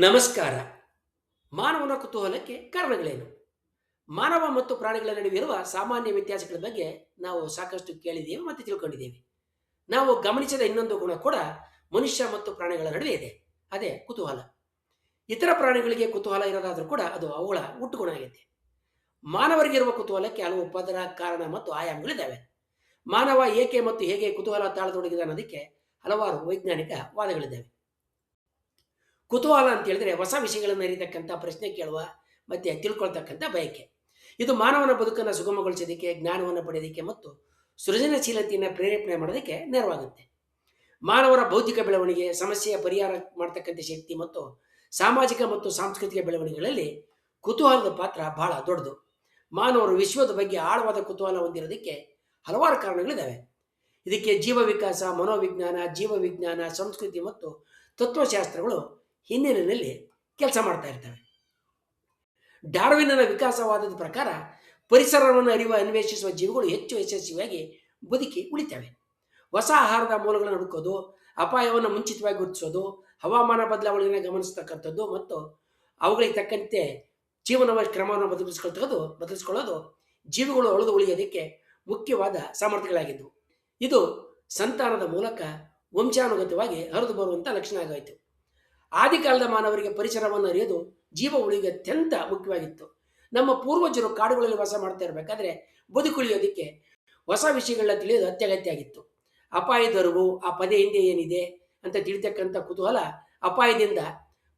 ನಮಸ್ಕಾರ. ಮಾನವನ ಕುತೂಹಲಕ್ಕೆ ಕಾರಣಗಳೇನು? ಮಾನವ ಮತ್ತು ಪ್ರಾಣಿಗಳ ನಡುವೆ ಇರುವ ಸಾಮಾನ್ಯ ವ್ಯತ್ಯಾಸಗಳ ಬಗ್ಗೆ ನಾವು ಸಾಕಷ್ಟು ಕೇಳಿದ್ದೇವೆ ಮತ್ತು ತಿಳ್ಕೊಂಡಿದ್ದೇವೆ. ನಾವು ಗಮನಿಸಿದ ಇನ್ನೊಂದು ಗುಣ ಕೂಡ ಮನುಷ್ಯ ಮತ್ತು ಪ್ರಾಣಿಗಳ ನಡುವೆ ಇದೆ. ಅದೇ ಕುತೂಹಲ. ಇತರ ಪ್ರಾಣಿಗಳಿಗೆ ಕುತೂಹಲ ಇರೋದಾದರೂ ಕೂಡ ಅದು ಅವುಗಳ ಹುಟ್ಟುಗುಣ ಆಗೈತೆ. ಮಾನವರಿಗಿರುವ ಕುತೂಹಲಕ್ಕೆ ಹಲವು ಪದರ, ಕಾರಣ ಮತ್ತು ಆಯಾಮಗಳಿದ್ದಾವೆ. ಮಾನವ ಏಕೆ ಮತ್ತು ಹೇಗೆ ಕುತೂಹಲ ತಾಳತೊಡಗಿದ ಅನ್ನೋದಕ್ಕೆ ಹಲವಾರು ವೈಜ್ಞಾನಿಕ ವಾದಗಳಿದ್ದಾವೆ. ಕುತೂಹಲ ಅಂತ ಹೇಳಿದ್ರೆ ಹೊಸ ವಿಷಯಗಳನ್ನು ಅರಿತಕ್ಕಂಥ, ಪ್ರಶ್ನೆ ಕೇಳುವ ಮತ್ತೆ ತಿಳ್ಕೊಳ್ತಕ್ಕಂಥ ಬಯಕೆ. ಇದು ಮಾನವನ ಬದುಕನ್ನು ಸುಗಮಗೊಳಿಸೋದಕ್ಕೆ, ಜ್ಞಾನವನ್ನು ಪಡೆಯೋದಕ್ಕೆ ಮತ್ತು ಸೃಜನಶೀಲತೆಯನ್ನು ಪ್ರೇರೇಪಣೆ ಮಾಡೋದಕ್ಕೆ ನೆರವಾಗುತ್ತೆ. ಮಾನವರ ಬೌದ್ಧಿಕ ಬೆಳವಣಿಗೆ, ಸಮಸ್ಯೆಯ ಪರಿಹಾರ ಮಾಡತಕ್ಕಂಥ ಶಕ್ತಿ ಮತ್ತು ಸಾಮಾಜಿಕ ಮತ್ತು ಸಾಂಸ್ಕೃತಿಕ ಬೆಳವಣಿಗೆಗಳಲ್ಲಿ ಕುತೂಹಲದ ಪಾತ್ರ ಬಹಳ ದೊಡ್ಡದು. ಮಾನವರು ವಿಶ್ವದ ಬಗ್ಗೆ ಆಳವಾದ ಕುತೂಹಲ ಹೊಂದಿರೋದಕ್ಕೆ ಹಲವಾರು ಕಾರಣಗಳಿದ್ದಾವೆ. ಇದಕ್ಕೆ ಜೀವ ವಿಕಾಸ, ಮನೋವಿಜ್ಞಾನ, ಜೀವವಿಜ್ಞಾನ, ಸಂಸ್ಕೃತಿ ಮತ್ತು ತತ್ವಶಾಸ್ತ್ರಗಳು ಹಿನ್ನೆಲೆಯಲ್ಲಿ ಕೆಲಸ ಮಾಡ್ತಾ ಇರ್ತವೆ. ಡಾರ್ವಿನ್ನನ ವಿಕಾಸವಾದದ ಪ್ರಕಾರ ಪರಿಸರವನ್ನು ಅನ್ವೇಷಿಸುವ ಜೀವಿಗಳು ಹೆಚ್ಚು ಯಶಸ್ವಿಯಾಗಿ ಬದುಕಿ ಉಳಿತವೆ. ಹೊಸ ಆಹಾರದ ಮೂಲಗಳನ್ನು ಹುಡುಕೋದು, ಅಪಾಯವನ್ನು ಮುಂಚಿತವಾಗಿ ಗುರುತಿಸೋದು, ಹವಾಮಾನ ಬದಲಾವಣೆಯನ್ನು ಗಮನಿಸ್ತಕ್ಕಂಥದ್ದು ಮತ್ತು ಅವುಗಳಿಗೆ ತಕ್ಕಂತೆ ಜೀವನ ಕ್ರಮವನ್ನು ಬದಲಿಸ್ಕೊಳ್ಳೋದು ಜೀವಿಗಳು ಉಳಿದು ಉಳಿಯೋದಕ್ಕೆ ಮುಖ್ಯವಾದ ಸಾಮರ್ಥ್ಯಗಳಾಗಿದ್ದವು. ಇದು ಸಂತಾನದ ಮೂಲಕ ವಂಶಾನುಗತವಾಗಿ ಹರಿದು ಬರುವಂಥ ಲಕ್ಷಣ ಆಗಾಯಿತು. ಆದಿಕಾಲದ ಮಾನವರಿಗೆ ಪರಿಸರವನ್ನು ಅರಿಯೋದು ಜೀವ ಉಳಿಗೆ ಅತ್ಯಂತ ಮುಖ್ಯವಾಗಿತ್ತು. ನಮ್ಮ ಪೂರ್ವಜರು ಕಾಡುಗಳಲ್ಲಿ ವಾಸ ಮಾಡ್ತಾ ಇರಬೇಕಾದ್ರೆ ಬದುಕುಳಿಯೋದಕ್ಕೆ ಹೊಸ ವಿಷಯಗಳನ್ನ ತಿಳಿಯೋದು ಅತ್ಯಗತ್ಯ ಆಗಿತ್ತು. ಅಪಾಯದ ಅರಿವು, ಆ ಪದೇ ಹಿಂದೆ ಏನಿದೆ ಅಂತ ತಿಳಿತಕ್ಕಂಥ ಕುತೂಹಲ ಅಪಾಯದಿಂದ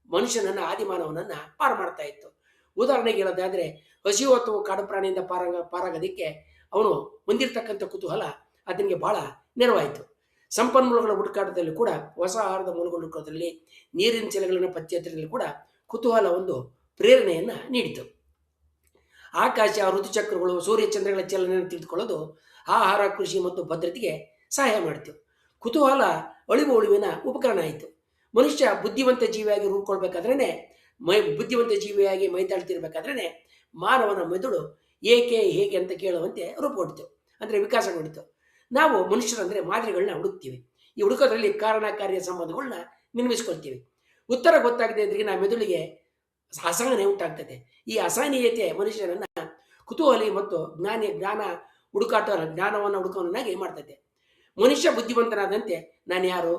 ಮನುಷ್ಯನನ್ನ, ಆದಿಮಾನವನನ್ನ ಪಾರು ಮಾಡ್ತಾ ಇತ್ತು. ಉದಾಹರಣೆಗೆ ಹೇಳೋದಾದ್ರೆ, ಹಸಿವು ಅಥವಾ ಕಾಡು ಪ್ರಾಣಿಯಿಂದ ಪಾರಾಗೋದಕ್ಕೆ ಅವನು ಹೊಂದಿರತಕ್ಕಂಥ ಕುತೂಹಲ ಅದನಿಗೆ ಬಹಳ ನೆರವಾಯಿತು. ಸಂಪನ್ಮೂಲಗಳ ಹುಡುಕಾಟದಲ್ಲಿ ಕೂಡ, ಹೊಸ ಆಹಾರದ ಮೂಲಗಳ ಹುಡುಕೋದ್ರಲ್ಲಿ, ನೀರಿನ ಸೆಲೆಗಳನ್ನು ಪತ್ತೆ ಹಚ್ಚೋದ್ರಲ್ಲಿ ಕೂಡ ಕುತೂಹಲ ಒಂದು ಪ್ರೇರಣೆಯನ್ನ ನೀಡಿತು. ಆಕಾಶ, ಋತುಚಕ್ರಗಳು, ಸೂರ್ಯಚಂದ್ರಗಳ ಚಲನೆಯನ್ನು ತಿಳಿದುಕೊಳ್ಳೋದು ಆಹಾರ, ಕೃಷಿ ಮತ್ತು ಭದ್ರತೆಗೆ ಸಹಾಯ ಮಾಡಿತು. ಕುತೂಹಲ ಅಳಿವು ಉಳಿವಿನ ಉಪಕರಣ ಆಯಿತು. ಮನುಷ್ಯ ಬುದ್ಧಿವಂತ ಜೀವಿಯಾಗಿ ರೂಪುಕೊಳ್ಬೇಕಾದ್ರೇ, ಬುದ್ಧಿವಂತ ಜೀವಿಯಾಗಿ ಮೈತಾಳ್ತಿರ್ಬೇಕಾದ್ರೇ ಮಾನವನ ಮೆದುಳು ಏಕೆ ಹೇಗೆ ಅಂತ ಕೇಳುವಂತೆ ರೂಪುಗೊಂಡಿತು, ಅಂದರೆ ವಿಕಾಸಗೊಂಡಿತು. ನಾವು ಮನುಷ್ಯರಂದ್ರೆ ಮಾದರಿಗಳನ್ನ ಹುಡುಕ್ತೀವಿ. ಈ ಹುಡುಕೋದ್ರಲ್ಲಿ ಕಾರಣ ಕಾರ್ಯ ಸಂಬಂಧಗಳನ್ನ ನಿರ್ಮಿಸ್ಕೊಳ್ತೀವಿ. ಉತ್ತರ ಗೊತ್ತಾಗದೆ ಇದ್ರಿಗೆ ನಾವು ಮೆದುಳಿಗೆ ಅಸಹನೆ ಉಂಟಾಗ್ತದೆ. ಈ ಅಸಹನೀಯತೆ ಮನುಷ್ಯನನ್ನ ಕುತೂಹಲಿ ಮತ್ತು ಜ್ಞಾನ ಜ್ಞಾನವನ್ನು ಹುಡುಕೋನಾಗಿ ಮಾಡ್ತದೆ. ಮನುಷ್ಯ ಬುದ್ಧಿವಂತನಾದಂತೆ ನಾನು ಯಾರು,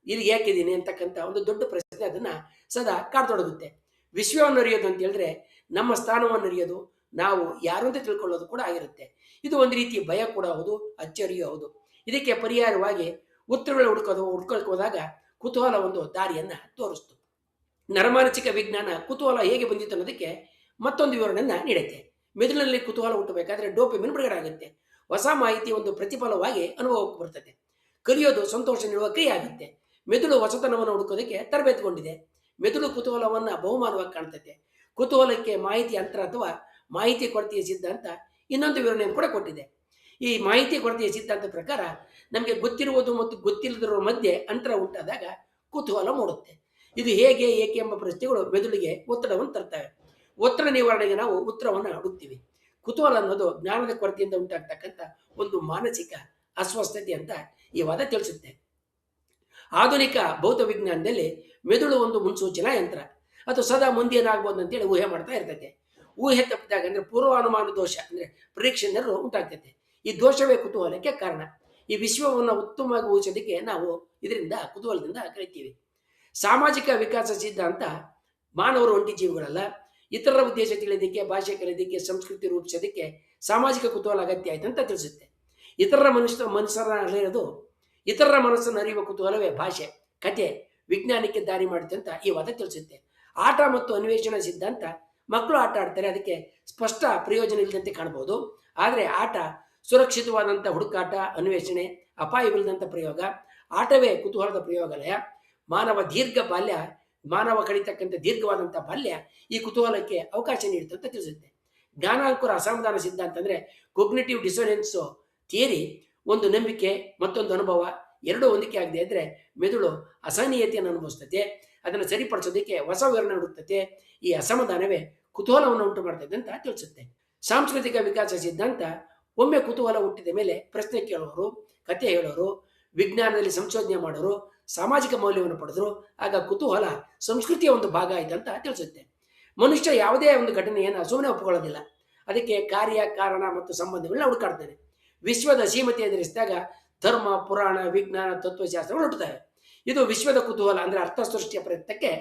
ಇಲ್ಲಿ ಯಾಕಿದ್ದೀನಿ ಅಂತಕ್ಕಂಥ ಒಂದು ದೊಡ್ಡ ಪ್ರಶ್ನೆ ಅದನ್ನ ಸದಾ ಕಾಡ್ತೊಡಗುತ್ತೆ. ವಿಶ್ವವನ್ನು ಅರಿಯೋದು ಅಂತ ಹೇಳಿದ್ರೆ ನಮ್ಮ ಸ್ಥಾನವನ್ನು ಅರಿಯೋದು, ನಾವು ಯಾರು ಅಂತ ತಿಳ್ಕೊಳ್ಳೋದು ಕೂಡ ಆಗಿರುತ್ತೆ. ಇದು ಒಂದು ರೀತಿ ಭಯ ಕೂಡ ಹೌದು, ಅಚ್ಚರಿಯೂ ಹೌದು. ಇದಕ್ಕೆ ಪರಿಹಾರವಾಗಿ ಉತ್ತರಗಳು ಹುಡ್ಕೊಳಕ್ಕೆ ಹೋದಾಗ ಕುತೂಹಲ ಒಂದು ದಾರಿಯನ್ನ ತೋರಿಸ್ತು. ನರಮಾನಸಿಕ ವಿಜ್ಞಾನ ಕುತೂಹಲ ಹೇಗೆ ಬಂದಿತ್ತು ಅನ್ನೋದಕ್ಕೆ ಮತ್ತೊಂದು ವಿವರಣೆಯನ್ನ ನೀಡುತ್ತೆ. ಮೆದುಳಿನಲ್ಲಿ ಕುತೂಹಲ ಹುಟ್ಟಬೇಕಾದ್ರೆ ಡೋಪಮಿನ್ ಬಿಡುಗಡೆ ಆಗುತ್ತೆ. ಹೊಸ ಮಾಹಿತಿ ಒಂದು ಪ್ರತಿಫಲವಾಗಿ ಅನುಭವಕ್ಕೆ ಬರ್ತದೆ. ಕಲಿಯೋದು ಸಂತೋಷ ನೀಡುವ ಕ್ರಿಯೆ ಆಗುತ್ತೆ. ಮೆದುಳು ಹೊಸತನವನ್ನು ಹುಡುಕೋದಕ್ಕೆ ತರಬೇತುಗೊಂಡಿದೆ. ಮೆದುಳು ಕುತೂಹಲವನ್ನ ಬಹುಮಾನವಾಗಿ ಕಾಣ್ತದೆ. ಕುತೂಹಲಕ್ಕೆ ಮಾಹಿತಿ ಅಂತರ ಅಥವಾ ಮಾಹಿತಿ ಕೊರತೆಯ ಸಿದ್ಧಾಂತ ಇನ್ನೊಂದು ವಿವರಣೆಯನ್ನು ಕೂಡ ಕೊಟ್ಟಿದೆ. ಈ ಮಾಹಿತಿ ಕೊರತೆಯ ಸಿದ್ಧಾಂತ ಪ್ರಕಾರ ನಮಗೆ ಗೊತ್ತಿರುವುದು ಮತ್ತು ಗೊತ್ತಿಲ್ಲದಿರುವ ಮಧ್ಯೆ ಅಂತರ ಉಂಟಾದಾಗ ಕುತೂಹಲ ಮೂಡುತ್ತೆ. ಇದು ಹೇಗೆ, ಏಕೆ ಎಂಬ ಪ್ರಶ್ನೆಗಳು ಮೆದುಳಿಗೆ ಒತ್ತಡವನ್ನು ತರ್ತವೆ. ಒತ್ತಡ ನಿವಾರಣೆಗೆ ನಾವು ಉತ್ತರವನ್ನು ಹುಡುಕ್ತೀವಿ. ಕುತೂಹಲ ಅನ್ನೋದು ಜ್ಞಾನದ ಕೊರತೆಯಿಂದ ಉಂಟಾಗ್ತಕ್ಕಂಥ ಒಂದು ಮಾನಸಿಕ ಅಸ್ವಸ್ಥತೆ ಅಂತ ಈ ವಾದ ತಿಳಿಸುತ್ತೆ. ಆಧುನಿಕ ಭೌತ ವಿಜ್ಞಾನದಲ್ಲಿ ಮೆದುಳು ಒಂದು ಮುನ್ಸೂಚನಾ ಯಂತ್ರ. ಅದು ಸದಾ ಮುಂದೆ ಏನಾಗ್ಬೋದು ಅಂತೇಳಿ ಊಹೆ ಮಾಡ್ತಾ ಇರ್ತದೆ. ಊಹೆ ತಪ್ಪಿದಾಗ ಅಂದ್ರೆ ಪೂರ್ವಾನುಮಾನ ದೋಷ, ಅಂದ್ರೆ ಪ್ರಿಡಿಕ್ಷನ್ ಎರರ್ ಉಂಟಾಗ್ತದೆ. ಈ ದೋಷವೇ ಕುತೂಹಲಕ್ಕೆ ಕಾರಣ. ಈ ವಿಶ್ವವನ್ನು ಉತ್ತಮವಾಗಿ ಊಹಿಸೋದಕ್ಕೆ ನಾವು ಇದರಿಂದ ಕುತೂಹಲದಿಂದ ಕರಿತೀವಿ. ಸಾಮಾಜಿಕ ವಿಕಾಸ ಸಿದ್ಧಾಂತ ಮಾನವರು ಒಂಟಿ ಜೀವಿಗಳಲ್ಲ. ಇತರರ ಉದ್ದೇಶ ತಿಳಿಯೋದಕ್ಕೆ, ಭಾಷೆ ಕಲಿಯೋದಕ್ಕೆ, ಸಂಸ್ಕೃತಿ ರೂಪಿಸೋದಕ್ಕೆ ಸಾಮಾಜಿಕ ಕುತೂಹಲ ಅಗತ್ಯ ಆಯ್ತು ಅಂತ ತಿಳಿಸುತ್ತೆ. ಇತರರ ಮನಸ್ಸನ್ನು ಅರಿಯುವ ಕುತೂಹಲವೇ ಭಾಷೆ, ಕಥೆ, ವಿಜ್ಞಾನಕ್ಕೆ ದಾರಿ ಮಾಡುತ್ತೆ ಅಂತ ಈ ವಾದ ತಿಳಿಸುತ್ತೆ. ಆಟ ಮತ್ತು ಅನ್ವೇಷಣಾ ಸಿದ್ಧಾಂತ ಮಕ್ಕಳು ಆಟ ಆಡ್ತಾರೆ, ಅದಕ್ಕೆ ಸ್ಪಷ್ಟ ಪ್ರಯೋಜನ ಇಲ್ಲದಂತೆ ಕಾಣಬಹುದು. ಆದರೆ ಆಟ ಸುರಕ್ಷಿತವಾದಂಥ ಹುಡುಕಾಟ, ಅನ್ವೇಷಣೆ, ಅಪಾಯವಿಲ್ಲದಂಥ ಪ್ರಯೋಗ. ಆಟವೇ ಕುತೂಹಲದ ಪ್ರಯೋಗಾಲಯ. ಮಾನವ ಕಳೀತಕ್ಕಂಥ ದೀರ್ಘವಾದಂಥ ಬಾಲ್ಯ ಈ ಕುತೂಹಲಕ್ಕೆ ಅವಕಾಶ ನೀಡುತ್ತೆ ಅಂತ ತಿಳಿಸುತ್ತೆ. ಜ್ಞಾನಾಂಕುರ ಅಸಮಾಧಾನ ಸಿದ್ಧಾಂತ ಅಂದರೆ ಕೊಗ್ನಿಟಿವ್ ಡಿಸೋನೆನ್ಸ್ ಥಿಯರಿ, ಒಂದು ನಂಬಿಕೆ ಮತ್ತೊಂದು ಅನುಭವ ಎರಡೂ ಹೊಂದಿಕೆ ಆಗದೆ ಇದ್ರೆ ಮೆದುಳು ಅಸಹನೀಯತೆಯನ್ನು ಅನುಭವಿಸ್ತದೆ. ಅದನ್ನು ಸರಿಪಡಿಸೋದಕ್ಕೆ ಹೊಸ ವಿವರಣೆ ಹುಡುಕ್ತದೆ. ಈ ಅಸಮಾಧಾನವೇ ಕುತೂಹಲವನ್ನು ಉಂಟು ಮಾಡ್ತದೆ ಅಂತ ತಿಳಿಸುತ್ತೆ. ಸಾಂಸ್ಕೃತಿಕ ವಿಕಾಸ ಸಿದ್ಧಾಂತ ಒಮ್ಮೆ ಕುತೂಹಲ ಹುಟ್ಟಿದ ಮೇಲೆ ಪ್ರಶ್ನೆ ಕೇಳೋರು, ಕಥೆ ಹೇಳೋರು, ವಿಜ್ಞಾನದಲ್ಲಿ ಸಂಶೋಧನೆ ಮಾಡೋರು, ಸಾಮಾಜಿಕ ಮೌಲ್ಯವನ್ನು ಪಡೆದ್ರು ಆಗ ಕುತೂಹಲ ಸಂಸ್ಕೃತಿಯ ಒಂದು ಭಾಗ ಆಯ್ತು ಅಂತ ತಿಳಿಸುತ್ತೆ. ಮನುಷ್ಯ ಯಾವುದೇ ಒಂದು ಘಟನೆಯನ್ನು ಸುಮ್ಮನೆ ಒಪ್ಪಿಕೊಳ್ಳೋದಿಲ್ಲ. ಅದಕ್ಕೆ ಕಾರ್ಯ ಕಾರಣ ಮತ್ತು ಸಂಬಂಧಗಳನ್ನ ಹುಡುಕಾಡ್ತಾನೆ. ವಿಶ್ವದ ಸೀಮತೆ ಎದುರಿಸಿದಾಗ ಧರ್ಮ, ಪುರಾಣ, ವಿಜ್ಞಾನ, ತತ್ವಶಾಸ್ತ್ರಗಳು ಹುಟ್ಟುತ್ತವೆ. ಇದು ವಿಶ್ವದ ಕುತೂಹಲ ಅಂದ್ರೆ ಅರ್ಥ ಸೃಷ್ಟಿಯ ಪ್ರಯತ್ನಕ್ಕೆ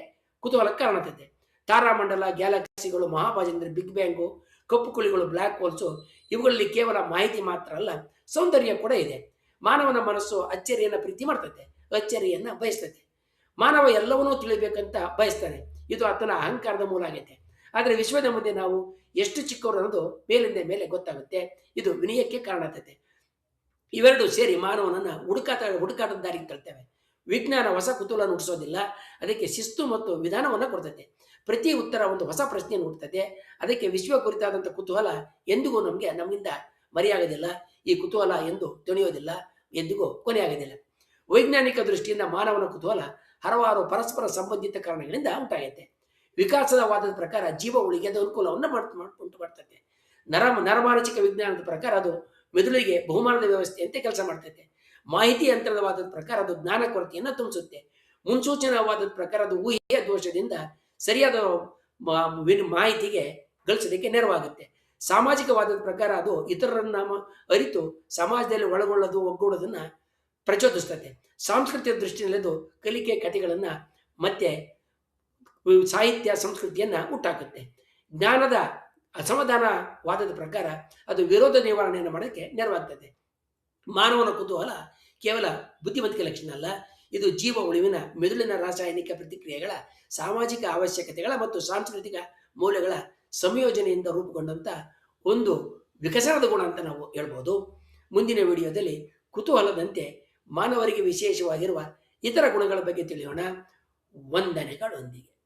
ಕುತೂಹಲಕ್ಕೆ ಕಾರಣ ಆಗ್ತದೆ. ತಾರಾಮಂಡಲ, ಗ್ಯಾಲಕ್ಸಿಗಳು, ಮಹಾಭಾಜಂದ್ರೆ ಬಿಗ್ ಬ್ಯಾಂಗು, ಕಪ್ಪು ಕುಳಿಗಳು, ಬ್ಲ್ಯಾಕ್ ಹೋಲ್ಸು, ಇವುಗಳಲ್ಲಿ ಕೇವಲ ಮಾಹಿತಿ ಮಾತ್ರ ಅಲ್ಲ, ಸೌಂದರ್ಯ ಕೂಡ ಇದೆ. ಮಾನವನ ಮನಸ್ಸು ಅಚ್ಚರಿಯನ್ನ ಪ್ರೀತಿ ಮಾಡ್ತದೆ, ಅಚ್ಚರಿಯನ್ನ ಬಯಸ್ತದೆ. ಮಾನವ ಎಲ್ಲವನ್ನೂ ತಿಳಿಬೇಕಂತ ಬಯಸ್ತಾನೆ. ಇದು ಆತನ ಅಹಂಕಾರದ ಮೂಲ ಆಗೈತೆ. ಆದರೆ ವಿಶ್ವದ ಮುಂದೆ ನಾವು ಎಷ್ಟು ಚಿಕ್ಕವರು ಅನ್ನೋದು ಮೇಲಿಂದ ಮೇಲೆ ಗೊತ್ತಾಗುತ್ತೆ. ಇದು ವಿನಯಕ್ಕೆ ಕಾರಣ ಆಗ್ತದೆ. ಇವೆರಡು ಸೇರಿ ಮಾನವನನ್ನ ಹುಡುಕಾಟದ ದಾರಿಗೆ ತಳ್ತೇವೆ. ವಿಜ್ಞಾನ ಹೊಸ ಕುತೂಹಲ ನುಡಿಸೋದಿಲ್ಲ, ಅದಕ್ಕೆ ಶಿಸ್ತು ಮತ್ತು ವಿಧಾನವನ್ನ ಕೊಡ್ತದೆ. ಪ್ರತಿ ಉತ್ತರ ಒಂದು ಹೊಸ ಪ್ರಶ್ನೆಯನ್ನು ಹುಡ್ತದೆ. ಅದಕ್ಕೆ ವಿಶ್ವ ಕುರಿತಾದಂಥ ಕುತೂಹಲ ಎಂದಿಗೂ ನಮ್ಮಿಂದ ಮರೆಯಾಗೋದಿಲ್ಲ. ಈ ಕುತೂಹಲ ಎಂದು ತಿಳಿಯೋದಿಲ್ಲ, ಎಂದಿಗೂ ಕೊನೆಯಾಗೋದಿಲ್ಲ. ವೈಜ್ಞಾನಿಕ ದೃಷ್ಟಿಯಿಂದ ಮಾನವನ ಕುತೂಹಲ ಹಲವಾರು ಪರಸ್ಪರ ಸಂಬಂಧಿತ ಕಾರಣಗಳಿಂದ ಉಂಟಾಗೈತೆ. ವಿಕಾಸದ ವಾದದ ಪ್ರಕಾರ ಜೀವ ಉಳಿಗೆ ಅದು ಅನುಕೂಲವನ್ನು ಉಂಟು ಮಾಡ್ತದೆ. ನರಮಾನಸಿಕ ವಿಜ್ಞಾನದ ಪ್ರಕಾರ ಅದು ಮೆದುಳಿಗೆ ಬಹುಮಾನದ ವ್ಯವಸ್ಥೆಯಂತೆ ಕೆಲಸ ಮಾಡ್ತೈತೆ. ಮಾಹಿತಿ ಯಂತ್ರವಾದದ ಪ್ರಕಾರ ಅದು ಜ್ಞಾನ ಕೊರತೆಯನ್ನು ತುಂಬಿಸುತ್ತೆ. ಮುನ್ಸೂಚನವಾದದ ಪ್ರಕಾರ ಅದು ಊಹೆಯ ದೋಷದಿಂದ ಸರಿಯಾದ ಮಾಹಿತಿಗೆ ಗಳಿಸೋದಕ್ಕೆ ನೆರವಾಗುತ್ತೆ. ಸಾಮಾಜಿಕವಾದದ ಪ್ರಕಾರ ಅದು ಇತರರನ್ನ ಅರಿತು ಸಮಾಜದಲ್ಲಿ ಒಗ್ಗೂಡೋದನ್ನ ಪ್ರಚೋದಿಸ್ತದೆ. ಸಾಂಸ್ಕೃತಿಕ ದೃಷ್ಟಿಯಲ್ಲಿ ಅದು ಕಲಿಕೆ ಕಥೆಗಳನ್ನ ಮತ್ತೆ ಸಾಹಿತ್ಯ ಸಂಸ್ಕೃತಿಯನ್ನ ಹುಟ್ಟಾಕುತ್ತೆ. ಜ್ಞಾನದ ಅಸಮಾಧಾನವಾದದ ಪ್ರಕಾರ ಅದು ವಿರೋಧ ನಿವಾರಣೆಯನ್ನು ಮಾಡೋಕ್ಕೆ ನೆರವಾಗ್ತದೆ. ಮಾನವನ ಕುತೂಹಲ ಕೇವಲ ಬುದ್ಧಿವಂತಿಕೆ ಲಕ್ಷಣ ಅಲ್ಲ, ಇದು ಜೀವ ಉಳಿವಿನ ಮೆದುಳಿನ ರಾಸಾಯನಿಕ ಪ್ರತಿಕ್ರಿಯೆಗಳ, ಸಾಮಾಜಿಕ ಅವಶ್ಯಕತೆಗಳ ಮತ್ತು ಸಾಂಸ್ಕೃತಿಕ ಮೌಲ್ಯಗಳ ಸಂಯೋಜನೆಯಿಂದ ರೂಪುಗೊಂಡಂತ ಒಂದು ವಿಕಸನದ ಗುಣ ಅಂತ ನಾವು ಹೇಳ್ಬೋದು. ಮುಂದಿನ ವಿಡಿಯೋದಲ್ಲಿ ಕುತೂಹಲದಂತೆ ಮಾನವರಿಗೆ ವಿಶೇಷವಾಗಿರುವ ಇತರ ಗುಣಗಳ ಬಗ್ಗೆ ತಿಳಿಯೋಣ. ವಂದನೆಗಳೊಂದಿಗೆ.